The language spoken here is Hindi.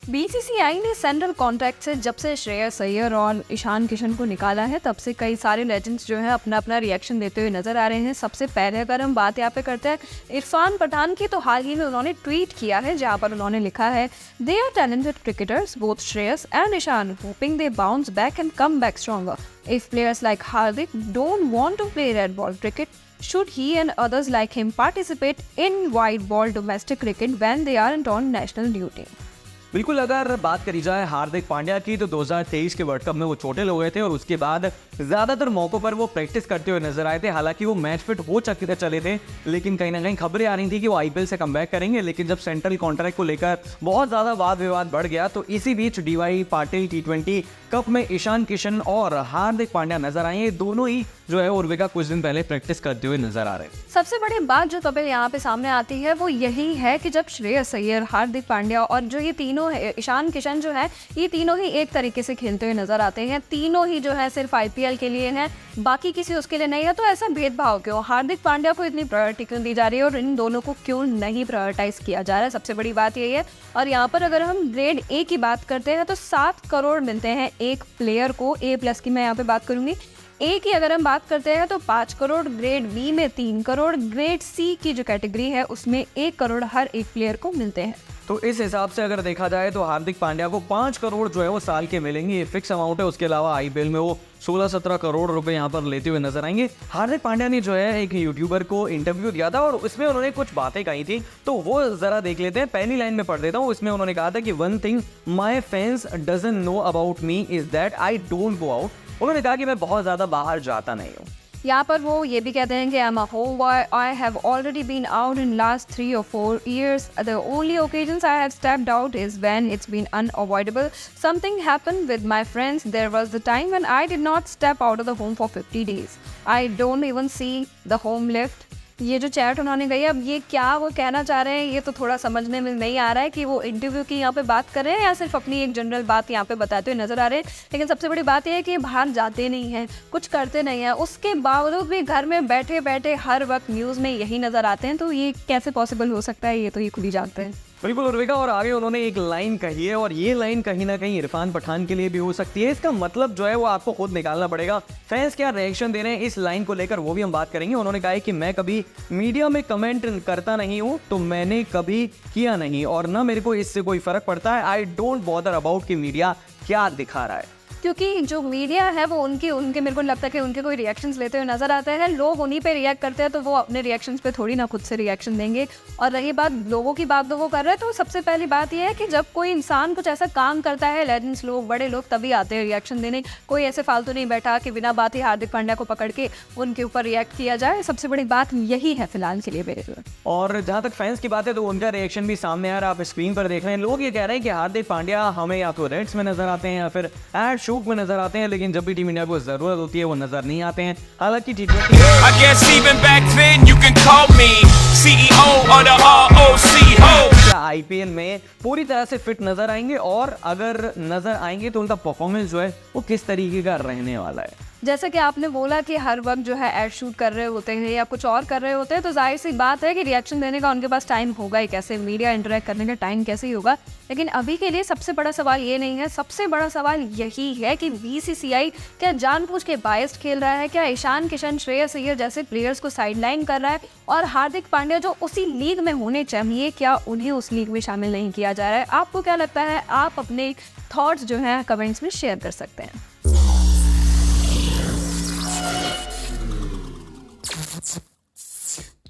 बीसीसीआई ने सेंट्रल कॉन्ट्रैक्ट से जब से श्रेयस अय्यर और ईशान किशन को निकाला है तब से कई सारे लेजेंड्स जो है अपना अपना रिएक्शन देते हुए नजर आ रहे हैं। सबसे पहले अगर हम बात यहाँ पे करते हैं इरफान पठान की, तो हाल ही में उन्होंने ट्वीट किया है जहाँ पर उन्होंने लिखा है, they are talented cricketers both Shreyas and Ishan, hoping they bounce back and come back stronger. If players like Hardik don't want to play red ball cricket, should he and others like him participate in white ball domestic cricket when they aren't on national duty? बिल्कुल, अगर बात करी जाए हार्दिक पांड्या की तो 2023 के वर्ल्ड कप में वो चोटिल हो गए थे और उसके बाद ज़्यादातर मौकों पर वो प्रैक्टिस करते हुए नजर आए थे। हालांकि वो मैच फिट हो चले थे, लेकिन कहीं ना कहीं खबरें आ रही थी कि वो आईपीएल से कमबैक करेंगे। लेकिन जब सेंट्रल कॉन्ट्रैक्ट को लेकर बहुत ज़्यादा वाद विवाद बढ़ गया तो इसी बीच डीवाई पाटिल T20 कप में ईशान किशन और हार्दिक पांड्या नजर आए। ये दोनों ही जो है उर्विका कुछ दिन पहले प्रैक्टिस करते हुए नजर आ रहे हैं। सबसे बड़ी बात जो तब यहाँ पे सामने आती है वो यही है कि जब श्रेयस अय्यर, हार्दिक पांड्या और जो ये तीनों ईशान किशन जो है, ये तीनों ही एक तरीके से खेलते हुए नजर आते हैं। तीनों ही जो है सिर्फ आईपीएल के लिए हैं, बाकी किसी उसके लिए नहीं है। तो ऐसा भेदभाव क्यों? हार्दिक पांड्या को इतनी प्रायोरिटी क्यों दी जा रही है और इन दोनों को क्यों नहीं प्रायोरिटाइज किया जा रहा है? सबसे बड़ी बात यही है। और यहाँ पर अगर हम ग्रेड ए की बात करते हैं तो 7 करोड़ मिलते हैं एक प्लेयर को। A+ की मैं यहाँ पे बात करूंगी। ए की अगर हम बात करते हैं तो 5 करोड़, ग्रेड बी में 3 करोड़, ग्रेड सी की जो कैटेगरी है उसमें 1 करोड़ हर एक प्लेयर को मिलते हैं। तो इस हिसाब से अगर देखा जाए तो हार्दिक पांड्या को 5 करोड़ जो है वो साल के मिलेंगे, ये फिक्स अमाउंट है। उसके अलावा आईपीएल में वो 16-17 करोड़ रुपए यहाँ पर लेते हुए नजर आएंगे। हार्दिक पांड्या ने जो है एक यूट्यूबर को इंटरव्यू दिया था और उसमें उन्होंने कुछ बातें कही थी, तो वो जरा देख लेते हैं। पहली लाइन में पढ़ देता हूँ। उसमें उन्होंने कहा था कि one thing my fans doesn't know about me is that I don't go out. उन्होंने कहा कि मैं बहुत ज़्यादा बाहर जाता नहीं हूँ। यहाँ पर वो ये भी कहते हैं कि I'm a homeboy, I have already been out in last 3 or 4 years. The only occasions I have stepped out is when it's been unavoidable. Something happened with my friends. There was the time when I did not step out of the home for 50 days. I don't even see the home lift. ये जो चैट उन्होंने कही, अब ये क्या वो कहना चाह रहे हैं ये तो थोड़ा समझने में नहीं आ रहा है कि वो इंटरव्यू की यहाँ पे बात कर रहे हैं या सिर्फ अपनी एक जनरल बात यहाँ पे बताते हुए नजर आ रहे हैं। लेकिन सबसे बड़ी बात यह है कि बाहर जाते नहीं हैं, कुछ करते नहीं हैं, उसके बावजूद भी घर में बैठे बैठे हर वक्त न्यूज़ में यही नज़र आते हैं। तो ये कैसे पॉसिबल हो सकता है? ये तो ये खुद ही जानते हैं। बिल्कुल उर्विका, और आगे उन्होंने एक लाइन कही है और ये लाइन कहीं ना कहीं इरफान पठान के लिए भी हो सकती है। इसका मतलब जो है वो आपको खुद निकालना पड़ेगा। फैंस क्या रिएक्शन दे रहे हैं इस लाइन को लेकर वो भी हम बात करेंगे। उन्होंने कहा है कि मैं कभी मीडिया में कमेंट करता नहीं हूँ, तो मैंने कभी किया नहीं और ना मेरे को इससे कोई फर्क पड़ता है। आई डोंट बॉदर अबाउट कि मीडिया क्या दिखा रहा है, क्योंकि जो मीडिया है वो उनके मेरे को लगता है कि उनके कोई रिएक्शंस लेते हुए नजर आते हैं। लोग उन्हीं पे रिएक्ट करते हैं तो वो अपने रिएक्शंस पे थोड़ी ना खुद से रिएक्शन देंगे। और रही बात लोगों की बात, तो वो कर रहे हैं। तो सबसे पहली बात ये है कि जब कोई इंसान कुछ ऐसा काम करता है, लेजेंड्स लोग, बड़े लोग, तभी आते हैं रिएक्शन देने। कोई ऐसे फालतू नहीं बैठा कि बिना बात ही हार्दिक पांड्या को पकड़ के उनके ऊपर रिएक्ट किया जाए। सबसे बड़ी बात यही है फिलहाल के लिए मेरे लिए। और जहाँ तक फैंस की बात है तो उनका रिएक्शन भी सामने आ रहा है, आप स्क्रीन पर देख रहे हैं। लोग ये कह रहे हैं कि हार्दिक पांड्या हमें या तो रेड्स में नजर आते हैं या फिर एड शूक में नजर आते हैं, लेकिन जब भी टीम इंडिया को जरूरत होती है वो नजर नहीं आते हैं। हालांकि आईपीएल में पूरी तरह से फिट नजर आएंगे और अगर नजर आएंगे तो उनका परफॉर्मेंस जो है वो किस तरीके का रहने वाला है। जैसा कि आपने बोला कि हर वक्त जो है एड शूट कर रहे होते हैं या कुछ और कर रहे होते हैं, तो जाहिर सी बात है कि रिएक्शन देने का उनके पास टाइम होगा ही कैसे, मीडिया इंटरेक्ट करने का टाइम कैसे ही होगा। लेकिन अभी के लिए सबसे बड़ा सवाल ये नहीं है, सबसे बड़ा सवाल यही है कि बीसीसीआई क्या जानबूझ के बायस्ड खेल रहा है? क्या ईशान किशन, श्रेयस अय्यर जैसे प्लेयर्स को साइडलाइन कर रहा है और हार्दिक पांड्या जो उसी लीग में होने चाहिए, क्या उन्हें उस लीग में शामिल नहीं किया जा रहा है? आपको क्या लगता है? आप अपने थॉट्स जो हैं कमेंट्स में शेयर कर सकते हैं।